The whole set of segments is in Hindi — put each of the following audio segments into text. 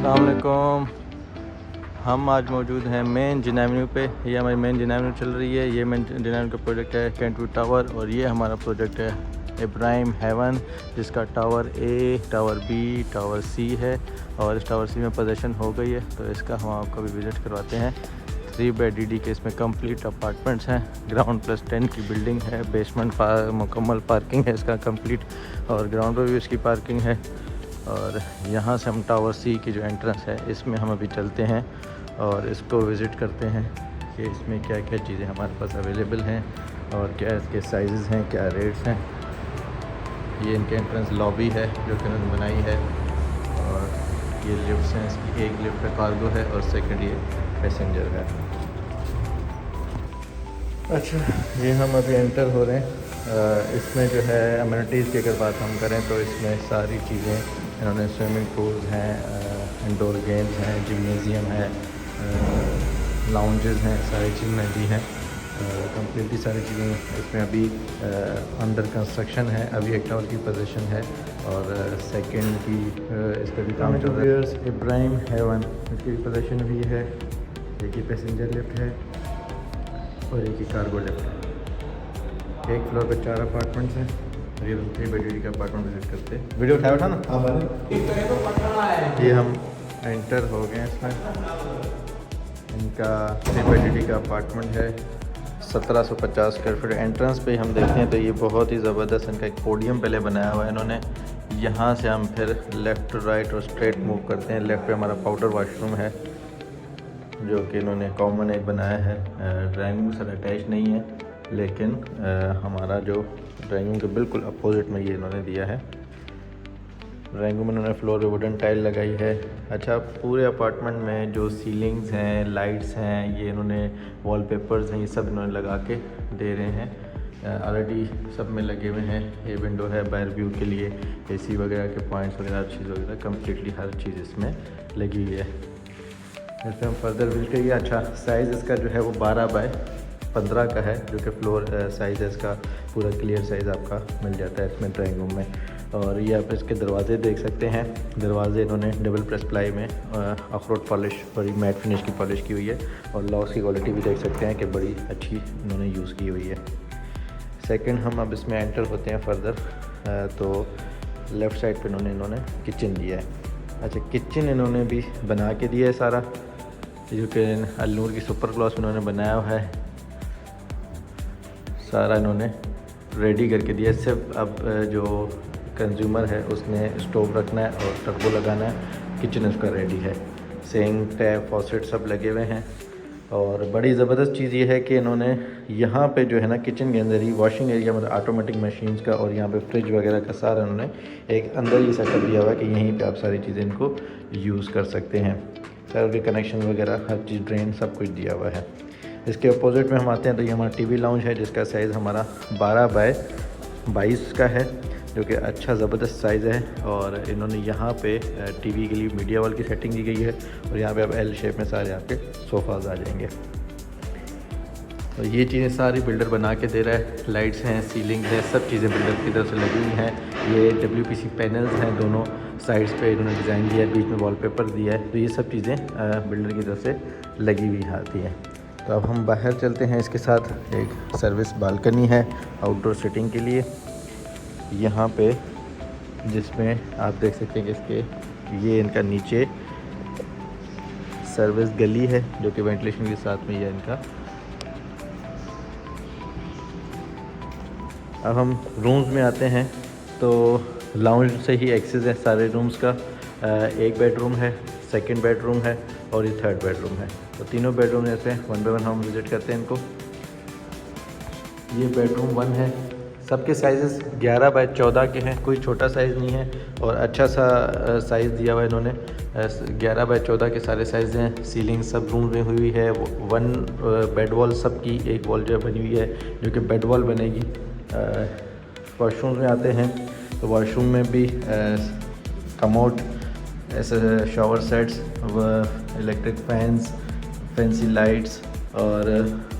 अस्सलाम वालेकुम। हम आज मौजूद हैं मेन जिना एवेन्यू पे। ये हमारी मेन जिना एवेन्यू चल रही है। ये मेन जिना एवेन्यू का प्रोजेक्ट है कैंटवुड टावर, और ये हमारा प्रोजेक्ट है इब्राहिम हेवन, जिसका tower A, tower B, tower C है। और इस टावर सी में पोजीशन हो गई है, तो इसका हम आपको भी विज़िट करवाते हैं। 3 बेड डी के इसमें कंप्लीट अपार्टमेंट्स हैं। ग्राउंड प्लस 10 की बिल्डिंग है। बेसमेंट मुकम्मल पार्किंग है इसका कंप्लीट, और ग्राउंड पर भी इसकी पार्किंग है। और यहाँ से हम टावर सी की जो एंट्रेंस है इसमें हम अभी चलते हैं और इसको विज़िट करते हैं कि इसमें क्या क्या चीज़ें हमारे पास अवेलेबल हैं और क्या इसके साइज़ हैं, क्या रेट्स हैं। ये इनके एंट्रेंस लॉबी है जो कि उन्होंने बनाई है, और ये लिफ्ट्स हैं। इसकी एक लिफ्ट पे कार्गो है और सेकंड ये पैसेंजर है। अच्छा, ये हम अभी एंटर हो रहे हैं। इसमें जो है अम्यूनिटीज़ की अगर बात हम करें तो इसमें सारी चीज़ें इन्होंने, स्विमिंग पूल्स हैं, इंडोर गेम्स हैं, जिम्नेज़ियम है, लाउंजेस हैं, सारी चीज़ें दी हैं। कम्प्लीटली सारी चीज़ें इसमें अभी अंडर कंस्ट्रक्शन है। अभी एक टावर की पोजीशन है और सेकंड की इस पर भी काम चल रहा है। इब्राहिम हेवन इसकी पोजीशन भी है। एक ही पैसेंजर लिफ्ट है और एक ही कार्गो लिफ्ट है। एक फ्लोर पे 4 अपार्टमेंट्स हैं। ये 3 बेड का अपार्टमेंट विजिट करते हैं। वीडियो उठाया उठा ना। ये हम एंटर हो गए हैं इसमें। इनका 3 बेड का अपार्टमेंट है, 1750 स्क्वायर फीट। एंट्रेंस पे हम देखते हैं तो ये बहुत ही ज़बरदस्त इनका एक पोडियम पहले बनाया हुआ है इन्होंने। यहाँ से हम फिर लेफ़्ट टू राइट और स्ट्रेट मूव करते हैं। लेफ़्ट पे हमारा पाउडर वॉशरूम है जो कि इन्होंने कॉमन एक बनाया है। ड्राइंग रूम से अटैच नहीं है, लेकिन हमारा जो ड्राइंग रूम के बिल्कुल अपोजिट में ये इन्होंने दिया है। ड्राइंग रूम में इन्होंने फ्लोर पे वुडन टाइल लगाई है। अच्छा, पूरे अपार्टमेंट में जो सीलिंग्स हैं, लाइट्स हैं, ये इन्होंने वॉलपेपर्स हैं, ये सब इन्होंने लगा के दे रहे हैं। ऑलरेडी सब में लगे हुए हैं। ये विंडो है बाहर व्यू के लिए, एसी वगैरह के पॉइंट्स वगैरह, हर चीज़ वगैरह कम्प्लीटली हर चीज़ इसमें लगी हुई है। जैसे हम फर्दर विजिट करिए। अच्छा, साइज़ इसका जो है वो 12 बाय 15 का है, जो कि फ्लोर साइज़ है इसका। पूरा क्लियर साइज़ आपका मिल जाता है इसमें ड्राइंग रूम में। और ये आप इसके दरवाजे देख सकते हैं। दरवाजे इन्होंने डबल प्रेस प्लाई में अखरोट पॉलिश, बड़ी मैट फिनिश की पॉलिश की हुई है। और लॉस की क्वालिटी भी देख सकते हैं कि बड़ी अच्छी इन्होंने यूज़ की हुई है। सेकंड, हम अब इसमें एंटर होते हैं फर्दर। तो लेफ़्ट साइड पे इन्होंने किचन दिया है। अच्छा, किचन इन्होंने भी बना के दिया है सारा, जो कि अलनूर की सुपर ग्लास इन्होंने बनाया हुआ है। सारा इन्होंने रेडी करके दिया है। सिर्फ अब जो कंज्यूमर है उसने स्टोव रखना है और टर्बो लगाना है। किचन उसका रेडी है। सिंक, टैप, फॉसेट सब लगे हुए हैं। और बड़ी ज़बरदस्त चीज़ ये है कि इन्होंने यहाँ पे जो है ना, किचन के अंदर ही वॉशिंग एरिया, मतलब ऑटोमेटिक मशीन्स का, और यहाँ पे फ्रिज वगैरह का सारा इन्होंने एक अंदर ही सेटअप दिया हुआ है कि यहीं पे आप सारी चीज़ें इनको यूज़ कर सकते हैं। सर्व के कनेक्शन वगैरह हर चीज़, ड्रेन, सब कुछ दिया हुआ है। इसके अपोजिट में हम आते हैं तो ये हमारा टीवी लाउंज है, जिसका साइज़ हमारा 12 बाय 22 का है, जो कि अच्छा ज़बरदस्त साइज़ है। और इन्होंने यहाँ पे टीवी के लिए मीडिया वॉल की सेटिंग की गई है, और यहाँ पे अब एल शेप में सारे आपके सोफ़ाज़ आ जाएंगे। तो ये चीज़ें सारी बिल्डर बना के दे रहा है। लाइट्स हैं, सीलिंग है, सब चीज़ें बिल्डर की तरफ से लगी हुई हैं। ये WPC पैनल्स हैं, दोनों साइड्स पे इन्होंने डिज़ाइन दिया है, बीच में वॉलपेपर दिया है। तो ये सब चीज़ें बिल्डर की तरफ से लगी हुई आती हैं। तो अब हम बाहर चलते हैं। इसके साथ एक सर्विस बालकनी है आउटडोर सिटिंग के लिए यहाँ पे, जिसमें आप देख सकते हैं कि इसके ये इनका नीचे सर्विस गली है, जो कि वेंटिलेशन के साथ में ये इनका। अब हम रूम्स में आते हैं तो लाउंज से ही एक्सेस है सारे रूम्स का। एक बेडरूम है, सेकंड बेडरूम है और ये थर्ड बेडरूम है। तो तीनों बेडरूम जैसे वन बाय वन हम विज़िट करते हैं इनको। ये बेडरूम 1 है। सबके साइज़ 11 बाय 14 के हैं, कोई छोटा साइज़ नहीं है। और अच्छा सा साइज़ दिया हुआ है इन्होंने। 11 बाय 14 के सारे साइज़ हैं। सीलिंग सब रूम में हुई है। 1 बेड वॉल सबकी, एक वॉल जो बनी हुई है जो कि बेड वॉल बनेगी। वॉशरूम में आते हैं तो वॉशरूम में भी कमोड, ऐसे शावर सेट्स, व इलेक्ट्रिक फैंस, फैंसी लाइट्स और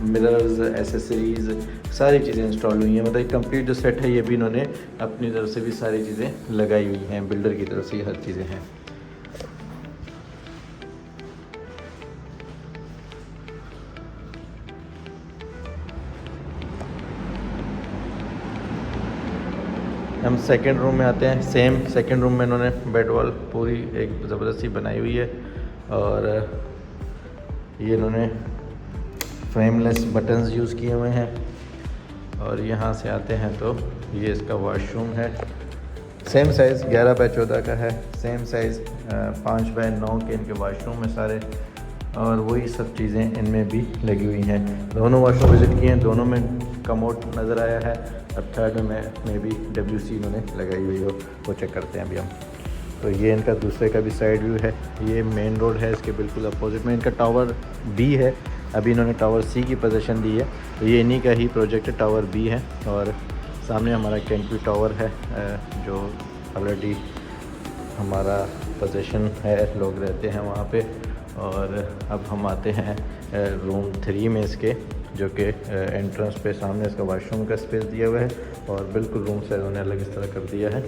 मिरर्स, एसेसरीज़, सारी चीज़ें इंस्टॉल हुई हैं। मतलब कंप्लीट जो सेट है ये भी इन्होंने अपनी तरफ से भी सारी चीज़ें लगाई हुई हैं। बिल्डर की तरफ से ये हर चीज़ें हैं। हम सेकंड रूम में आते हैं। सेम सेकंड रूम में इन्होंने बेड वॉल पूरी एक ज़बरदस्ती बनाई हुई है और ये इन्होंने फ्रेमलेस बटन्स यूज़ किए हुए हैं। और यहाँ से आते हैं तो ये इसका वॉशरूम है। सेम साइज़ 11 बाय 14 का है। सेम साइज़ 5 बाय 9 के इनके वॉशरूम में सारे, और वही सब चीज़ें इनमें भी लगी हुई हैं। दोनों वॉशरूम विज़िट किए हैं, दोनों में कमोड नज़र आया है। अब थर्ड में भी WC इन्होंने लगाई हुई हो, वो चेक करते हैं अभी हम। तो ये इनका दूसरे का भी साइड व्यू है। ये मेन रोड है, इसके बिल्कुल अपोजिट में इनका टावर B है। अभी इन्होंने टावर C की पोजीशन दी है, तो ये इन्हीं का ही प्रोजेक्ट टावर B है। और सामने हमारा कैंटवी टावर है जो ऑलरेडी हमारा पोजीशन है, लोग रहते हैं वहाँ पे। और अब हम आते हैं रूम 3 में इसके, जो कि एंट्रेंस पे सामने इसका वॉशरूम का स्पेस दिया हुआ है और बिल्कुल रूम से उन्होंने अलग इस तरह कर दिया है।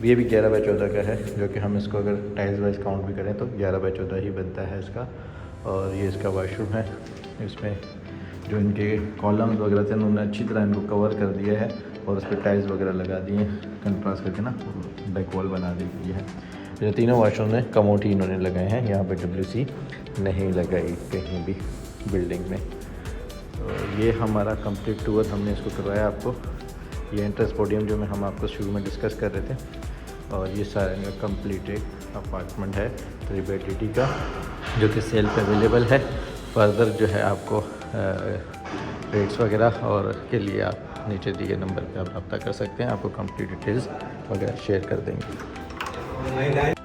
ये भी 11 बाय 14 का है, जो कि हम इसको अगर टाइल्स वाइज काउंट भी करें तो 11 बाय 14 ही बनता है इसका। और ये इसका वॉशरूम है। इसमें जो इनके कॉलम्स वगैरह थे उन्होंने अच्छी तरह इनको कवर कर दिया है और उस पर टाइल्स वगैरह लगा दिए, कंट्रास्ट करके ना बैक वॉल बना दी गई है। ये तीनों वॉशरूम में कमोड ही इन्होंने लगाए हैं, यहाँ पे WC नहीं लगाई कहीं भी बिल्डिंग में। तो ये हमारा कंप्लीट टूर हमने इसको करवाया आपको। ये एंट्रेंस पोडियम जो हम आपको शुरू में डिस्कस कर रहे थे, और ये सारा इनका कंप्लीट एक अपार्टमेंट है 3 बेड का, जो कि सेल पे अवेलेबल है। फर्दर जो है आपको रेट्स वगैरह और के लिए आप नीचे दिए नंबर पे आप रब्ता कर सकते हैं, आपको कंप्लीट डिटेल्स वगैरह शेयर कर देंगे।